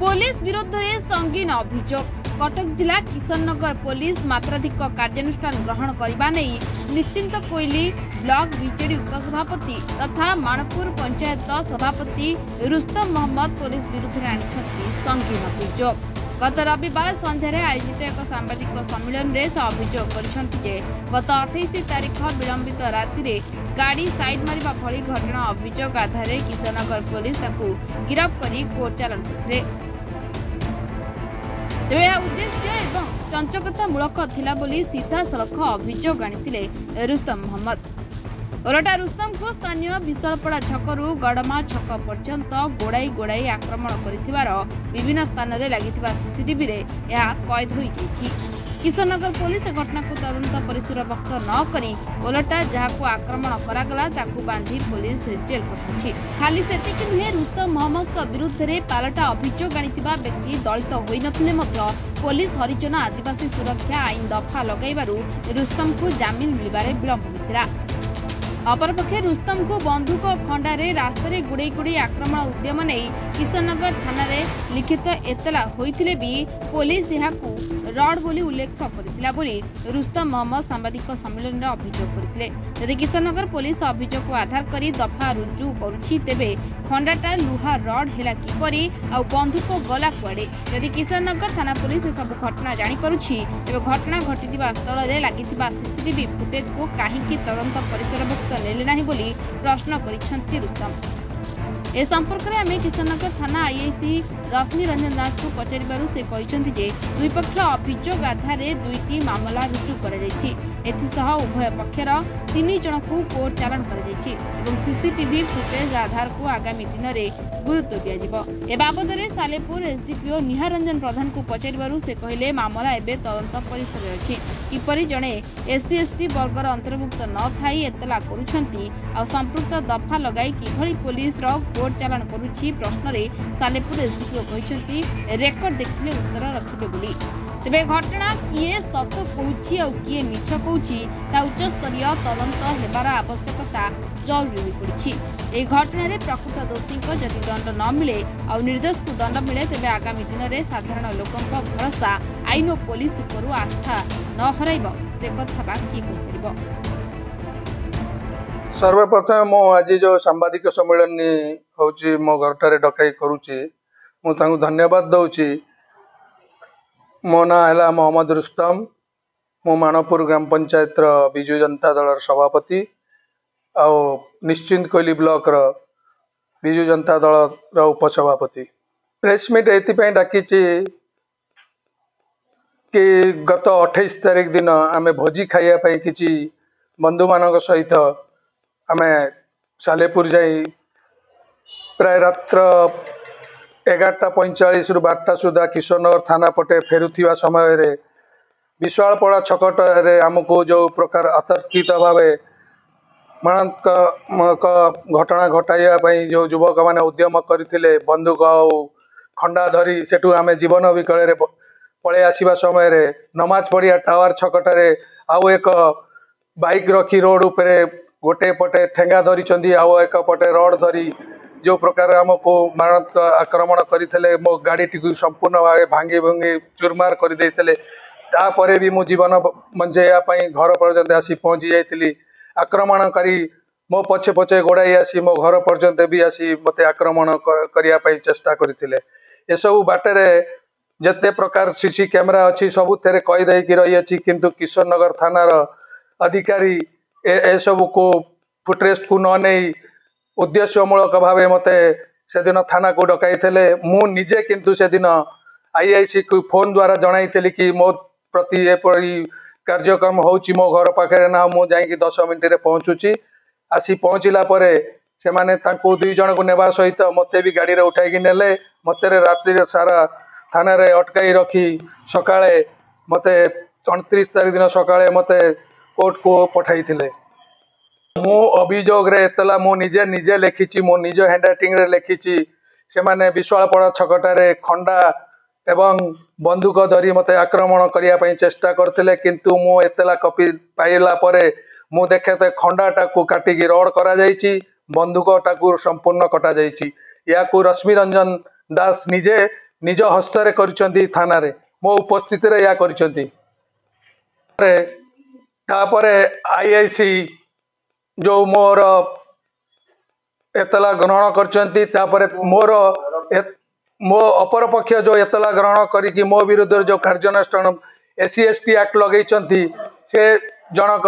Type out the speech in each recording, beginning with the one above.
Police विरुद्ध में संगीन अभियोग कटक जिला किशननगर पुलिस मात्राधिक कार्यानुष्ठान ग्रहण करने नहीं निश्चिंत कोइली ब्लॉक बीजेडी उपसभापति तथा मानपुर पंचायत सभापति रुस्तम मोहम्मद पुलिस विरुद्ध में आनी संगीन अभियोग। गत रविवार सन्ध्या आयोजित एक सांबादिक सम्मेलन में से अभियोग कर गत 28 तारिख विलंबित राति गाड़ी साइड मारिबा भली घटना अभियोग आधार किशननगर पुलिस गिरफ्त कर कोर्ट चालान करते। तेज यह उद्देश्य एवं चंचकतामूलक थिला बोली सीधा सड़क अभियोग आनी रुस्तम मोहम्मद। ओरटा रुस्तम को स्थानीय विशालपड़ा छकरू गड़मा छक पर्यंत गोड़ाई गोड़ाई आक्रमण कर विभिन्न स्थान में लगी सीसीटीवी कैद हो किशननगर पुलिस घटना को तदंत परिसरभुक्त न करी ओलटा जहां आक्रमण करागला ताकू बांधी पुलिस जेल पठाई। खाली सेतिक नुहे रुस्तम मोहम्मद विरुद्ध में पालटा अभियोग आनिथिबा व्यक्ति दलित होई नथिले मध्य पुलिस हरिजन आदिवासी सुरक्षा आईन दफा लगाइबारु रुस्तम को जामिन मिलबारे विलंब होइतिला। अपरपक्षे रुस्तम को बंधुक खंडारे रास्तार गुड़े गुड़े आक्रमण उद्यम नहीं किशननगर थाना लिखित एतला होइथिले भी पुलिस यहाकू रड बोली उल्लेख करथिला बोली रुस्तम मोहम्मद सांबादिक सम्मेलन में अभियोग करथिले। यदि किशननगर पुलिस अभियोग को आधार करी दफा रुजु करुछि तेबे खंडाटा लुहा रड हेला किपरि आ बंधुक गला कुआडे यदि किशननगर थाना पुलिस सब घटना जानि पारुछि तेबे घटना घटिथिबा स्थल रे लागिथिबा सीसीटीवी फुटेज को काहेकि तदंत परिसरभुक्त नेले नाही बोली प्रश्न करिसंती रुस्तम। ए संपर्क में आम किशननगर थाना आईआईसी रश्मि रंजन दास को पचारू से कहते जे दुई पक्ष अभियोग आधार दुईटी मामला रुजु कर उभय पक्षर 3 जन को कोर्ट चालान कर सीसीटीवी फुटेज आधार को आगामी दिन में गुरुत्व दिज्व। ए बाबद सालेपुर एसडीपीओ निहार रंजन प्रधान को पचारू से कहले मामला एवं तदंत परिसर अच्छी किपरि जड़े एससी एसटी वर्गर अंतर्भुक्त न थाई एतला करुछंती आ संपृक्त दफा लगाई किभली पुलिस कोर्ट चालान करुछि प्रश्न रे सालेपुर एसडीपीओ कहते रेकर्ड देखिले उत्तर रखिबे बोली। तेबे घटना किए सत कहूछि और किए मिछ कहूछि ता उच्च स्तरीय तदंत हेबार आवश्यकता जरूरी हो पड़ी। ए घटना रे प्रकृत दोषी को जदि दंड न मिले और निर्दोष को दंड मिले तेबे आगामी दिन में साधारण लोकंक भरोसा आईन और पुलिस उपरू आस्था न हराइब से कथा बाकी हो परिबो। सर्वप्रथम मो आज जो सांबादिक सम्मेलन होची मो घरटारे डकाई करूची मु तांको धन्यवाद दउची। मो ना है मोहम्मद रुस्तम मो मानपुर ग्राम पंचायत विजु जनता दल सभापति आउ निश्चिंत कोइली ब्लॉक विजु जनता दल उपसभापति। प्रेस मीट एपाई डाकी कि गत 28 तारिख दिन आम भोजी खाइबाई कि बंधु मान सहित आम सालेपुर जाई प्राय रात्र 11:45 रु 12टा सुधा किशननगर थाना पटे फेरुथिबा समय रे विशालपड़ा छकटे आमको जो प्रकार अतर्कित भाव मारात्मक घटना घटाइबाई जो युवक मैंने उद्यम करते बंदूक खंडा धरी सेठू आम जीवन विकल पलि आसवा समय रे नमाज पड़िया टावर छकटे आउ एक बाइक रखी रोड उपरे गोटे पटे ठेंगा धरी आउ एक पटे रड धरी जो प्रकार आमको मारात्मक आक्रमण करते मो गाड़ी टी संपूर्ण भाव भांगी भंगी चुरमार करदे तापर भी मो जीवन बंचाइवाई घर पर्यंत आसी पहुँची जाइली। आक्रमणकारी मो पछे पछे गोड़ाई आसी मो घर पर्यंत भी आसी मते आक्रमण करने चेष्टा करते। एसबू बाटर जिते प्रकार सीसी कैमेरा अच्छी सबू कैद हो रही किंतु किशननगर थानार अधिकारी एसबू को फुटेज को न नहीं उद्देश्यमूलक भाव मते से दिन थाना को डकाई मु निजे किंतु से दिन आईआईसी को फोन द्वारा जनाई कि मो प्रति एपरी कार्यक्रम होची मो घर पाखे ना मु जाई 10 मिनट रे पहुँचुची आसी पहुँचला परे से माने तांको 2 जन को नेबा सहित मते भी गाड़ी रे उठाई नेले मते रात्रि सारा थाना रे अटकाई रखी सकाळे मते 29 तारिख दिन सकाळे मते कोर्ट को पठाई थिले। मो अभियोग रे एतला मो निजे निजे लिखिची मो निज हैंडराइटिंग रे लिखिची से माने विशालपड़ा छकटारे खंडा एवं बंदूक धरी मते आक्रमण करने चेष्टा करते किंतु मो एतला कॉपी पाइला परे मु देखे तो खंडाटा को काटिकी रड करा बंदूकटा को संपूर्ण कटा या रश्मि रंजन दास निजे निज हस्तरे करिसेंती थाना रे मो उपस्थिति रे या करिसेंती तापरे आईआईसी जो मोर एतला ग्रहण करचंती तापरे मोर मो अपर पक्ष जो एतला ग्रहण करी मो विरुद्ध जो कार्यानुष्ठान SC/ST एक्ट लगेइचंती से जनक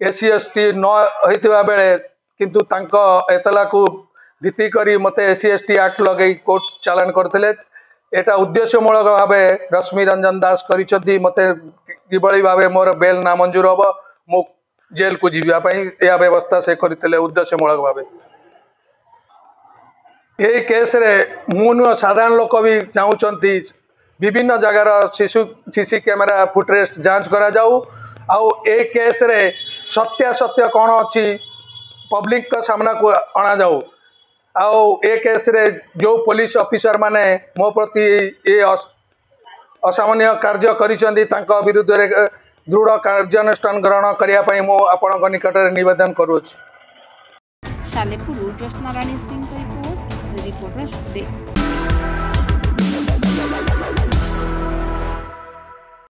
SC/ST न होइतिबा बेले किंतु तांको एतला को भित्ति करी मते SC/ST एक्ट लगे कोर्ट चालान करथिले एटा उद्देश्यमूलक भावे रश्मि रंजन दास करिचंती मते किबळी भावे मोर बेल नामंजूर हबो मो जेल को जीवा पई या व्यवस्था से करथिले उद्देश्यमूलक भावे ये केस रे मुनु साधारण लोक भी चाहूचंती विभिन्न जगार सीसी कैमेरा फुटेज जांच करा जाऊ आउ ए केस रे सत्यासत्य कौन अच्छी पब्लिक का सामना को अणा जाऊ आउ ए केस रे जो पुलिस ऑफिसर माने मो प्रति ये असामान्य कार्य करिसेंती तांका विरुद्ध रे दृढ़ कार्यानुष्ठान ग्रहण करिया पई मो आपनक निकट रे निवेदन करूछ। सालेपुर ज्योत्स्ना रानी सिंह रिपोर्टर्स डे।